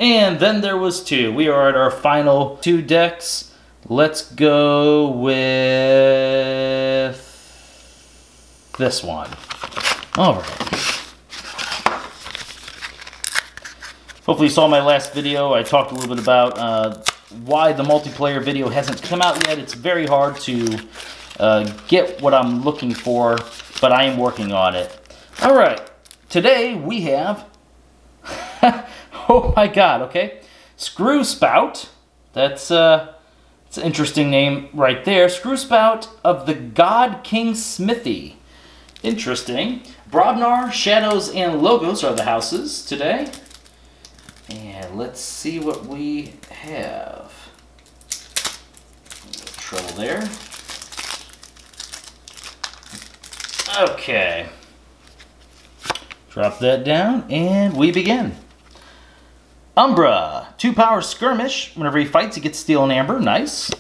And then there was 2. We are at our final 2 decks. Let's go with this one. All right. Hopefully you saw my last video. I talked a little bit about why the multiplayer video hasn't come out yet. It's very hard to get what I'm looking for, but I am working on it. All right. Today we have... oh my god, okay. Screw Spout. That's an interesting name right there. Screw Spout of the God King Smithy. Interesting. Brobnar, Shadows, and Logos are the houses today. And let's see what we have. Trouble there. Okay. Drop that down, and we begin. Umbra, 2-power skirmish. Whenever he fights, he gets Steel and Amber. Nice.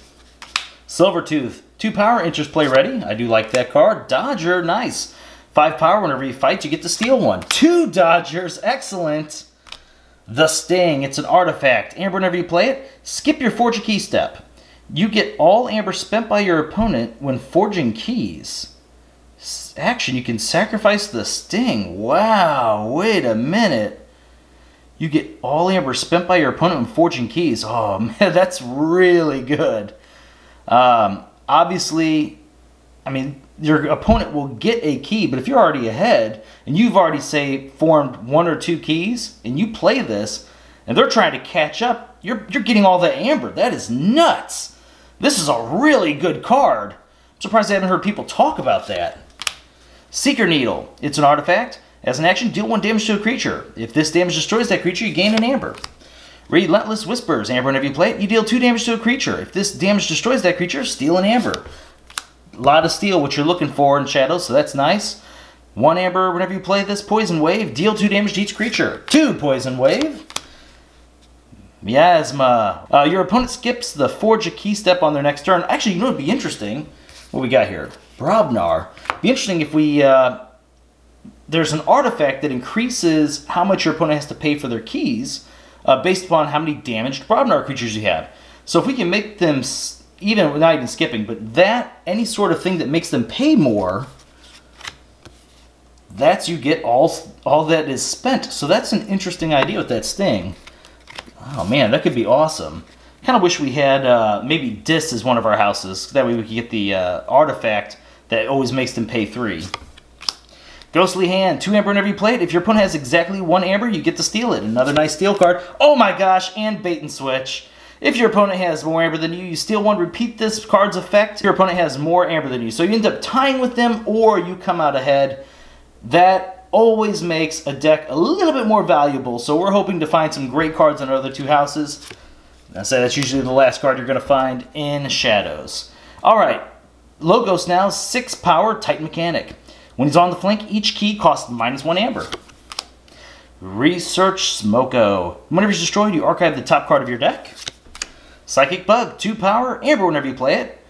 Silvertooth, 2-power interest play ready. I do like that card. Dodger, nice. 5-power. Whenever he fights, you get to steal one. 2 Dodgers, excellent. The Sting, it's an artifact. Amber, whenever you play it, skip your Forge a Key step. You get all Amber spent by your opponent when forging keys. Action, you can sacrifice the Sting. Wow, wait a minute. You get all Amber spent by your opponent when forging keys. Oh man, that's really good. Obviously, I mean, your opponent will get a key, but if you're already ahead and you've already, say, formed 1 or 2 keys and you play this and they're trying to catch up, you're getting all that Amber. That is nuts. This is a really good card. I'm surprised I haven't heard people talk about that. Seeker Needle. It's an artifact. As an action, deal 1 damage to a creature. If this damage destroys that creature, you gain an Amber. Relentless Whispers. Amber, whenever you play it, you deal 2 damage to a creature. If this damage destroys that creature, steal an Amber. A lot of steel, what you're looking for in Shadows, so that's nice. 1 Amber, whenever you play this, Poison Wave, deal 2 damage to each creature. 2 Poison Wave. Miasma. Your opponent skips the Forge a Key step on their next turn. Actually, you know what would be interesting? What we got here? Brobnar. Be interesting if we... there's an artifact that increases how much your opponent has to pay for their keys based upon how many damaged Brobnar creatures you have. So if we can make them... even not even skipping, but that, any sort of thing that makes them pay more, that's you get all that is spent. So that's an interesting idea with that Sting. Oh man, that could be awesome. Kind of wish we had maybe Dis as one of our houses. That way we could get the artifact that always makes them pay 3. Ghostly Hand, 2 Amber whenever you play it. If your opponent has exactly 1 Amber, you get to steal it. Another nice steal card. Oh my gosh, and Bait and Switch. If your opponent has more Amber than you, you steal 1, repeat this card's effect. Your opponent has more Amber than you. So you end up tying with them or you come out ahead. That always makes a deck a little bit more valuable. So we're hoping to find some great cards in our other 2 houses. I say that's usually the last card you're going to find in Shadows. Alright, Logos now, 6-power Titan Mechanic. When he's on the flank, each key costs -1 Amber. Research Smoko. Whenever he's destroyed, you archive the top card of your deck. Psychic Bug, 2-power, Amber whenever you play it.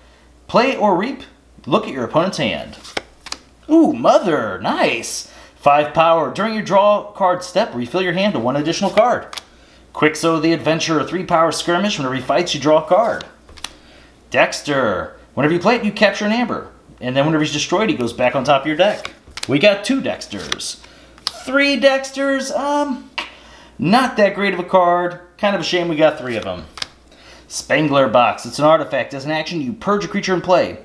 Play or reap, look at your opponent's hand. Ooh, Mother, nice. 5-power, during your draw card step, refill your hand to 1 additional card. Quixo the Adventurer, 3-power skirmish, whenever he fights, you draw a card. Dexter, whenever you play it, you capture an Amber. And then whenever he's destroyed, he goes back on top of your deck. We got 2 Dexters. 3 Dexters, not that great of a card. Kind of a shame we got 3 of them. Spangler Box. It's an artifact. As an action, you purge a creature in play.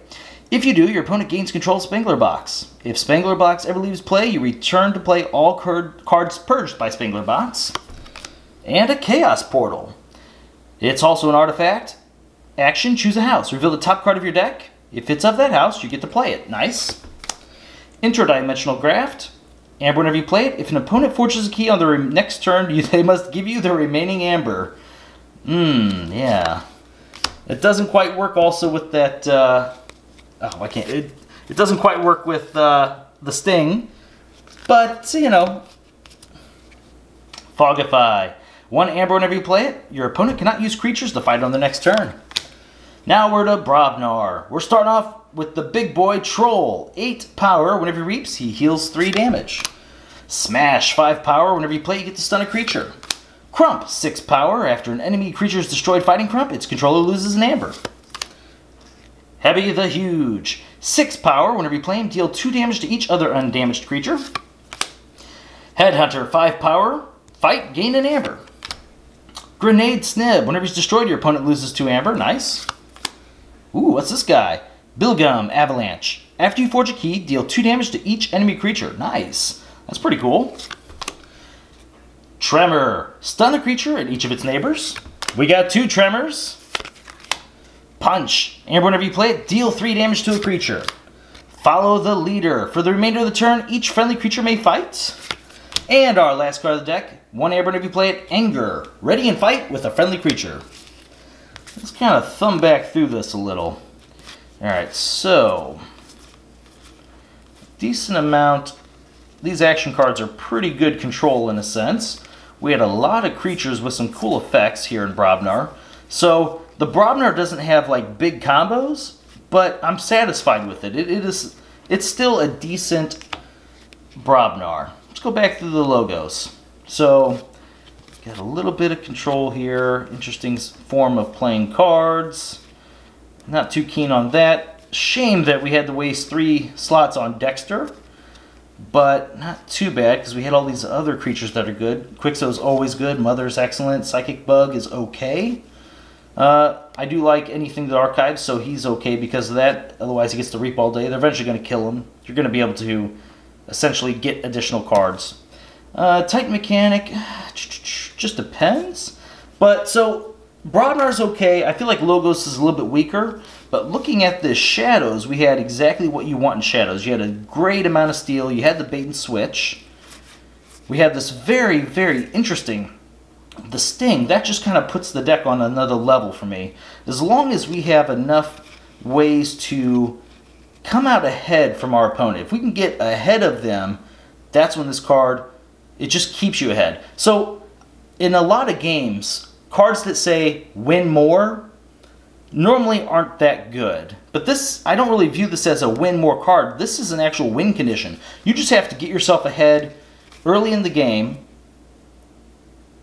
If you do, your opponent gains control of Spangler Box. If Spangler Box ever leaves play, you return to play all cards purged by Spangler Box. And a Chaos Portal. It's also an artifact. Action, choose a house. Reveal the top card of your deck. If it's of that house, you get to play it. Nice. Interdimensional Graft. Amber whenever you play it. If an opponent forges a key on the next turn, they must give you the remaining Amber. Yeah. It doesn't quite work also with that, I can't, it doesn't quite work with the Sting, but, you know. Fogify. 1 Amber whenever you play it. Your opponent cannot use creatures to fight on the next turn. Now we're to Brobnar. We're starting off with the big boy Troll. 8-power, whenever he reaps, he heals 3 damage. Smash, 5-power, whenever you play, you get to stun a creature. Crump, 6 power. After an enemy creature is destroyed fighting Crump, its controller loses an Amber. Heavy the Huge, 6 power. Whenever you play him, deal 2 damage to each other undamaged creature. Headhunter, 5 power. Fight, gain an Amber. Grenade Snib, whenever he's destroyed, your opponent loses 2 Amber. Nice. Ooh, what's this guy? Bilgum, Avalanche. After you forge a key, deal 2 damage to each enemy creature. Nice. That's pretty cool. Tremor, stun the creature and each of its neighbors. We got 2 Tremors. Punch, Amber, whenever you play it, deal 3 damage to a creature. Follow the Leader. For the remainder of the turn, each friendly creature may fight. And our last card of the deck, 1 Amber, whenever you play it, Anger. Ready and fight with a friendly creature. Let's kind of thumb back through this a little. Alright, so decent amount. These action cards are pretty good control in a sense. We had a lot of creatures with some cool effects here in Brobnar. So the Brobnar doesn't have like big combos, but I'm satisfied with it. It's still a decent Brobnar. Let's go back through the logos. So got a little bit of control here. Interesting form of playing cards. Not too keen on that. Shame that we had to waste 3 slots on Dexter. But not too bad, because we had all these other creatures that are good. Quixo's always good. Mother's excellent. Psychic Bug is okay. I do like anything that archives, so he's okay because of that. Otherwise, he gets to reap all day. They're eventually going to kill him. You're going to be able to essentially get additional cards. Titan Mechanic, just depends. But, so, Brobnar's okay. I feel like Logos is a little bit weaker. But looking at the Shadows, we had exactly what you want in Shadows. You had a great amount of steel. You had the bait and switch. We had this very, very interesting, the Sting. That just kind of puts the deck on another level for me. As long as we have enough ways to come out ahead from our opponent. If we can get ahead of them, that's when this card, it just keeps you ahead. So in a lot of games, cards that say win more normally aren't that good. But this, I don't really view this as a win more card. This is an actual win condition. You just have to get yourself ahead early in the game,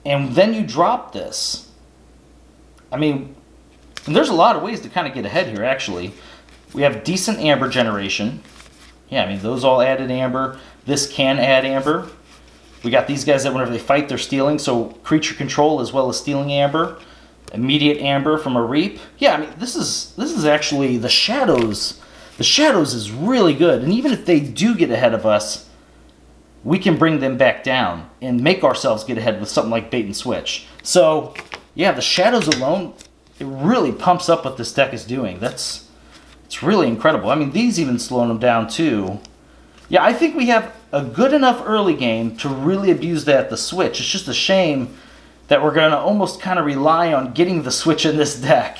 and then you drop this. I mean, there's a lot of ways to kind of get ahead here, actually. We have decent Amber generation. Yeah, I mean, those all added Amber. This can add Amber. We got these guys that whenever they fight, they're stealing, so creature control as well as stealing Amber. Immediate Amber from a Reap. Yeah, I mean, this is actually the Shadows. The Shadows is really good, and even if they do get ahead of us, we can bring them back down and make ourselves get ahead with something like bait and switch. So, yeah, the Shadows alone, it really pumps up what this deck is doing. It's really incredible. I mean, these even slowing them down too. Yeah, I think we have a good enough early game to really abuse that, the switch. It's just a shame that we're going to almost kind of rely on getting the switch in this deck.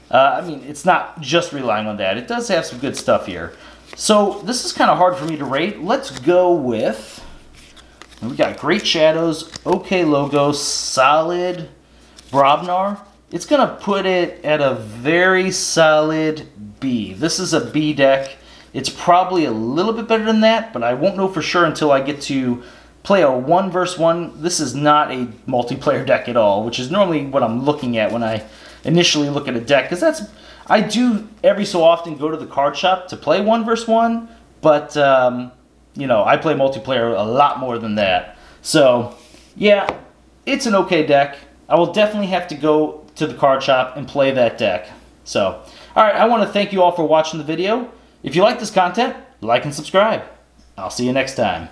I mean, it's not just relying on that. It does have some good stuff here. So this is kind of hard for me to rate. Let's go with, we got great Shadows, okay logo, solid Brobnar. It's going to put it at a very solid B. This is a B deck. It's probably a little bit better than that, but I won't know for sure until I get to play a 1 versus 1. This is not a multiplayer deck at all, which is normally what I'm looking at when I initially look at a deck. Because I do every so often go to the card shop to play 1 versus 1, but you know, I play multiplayer a lot more than that. So yeah, it's an okay deck. I will definitely have to go to the card shop and play that deck. So, alright, I want to thank you all for watching the video. If you like this content, like and subscribe. I'll see you next time.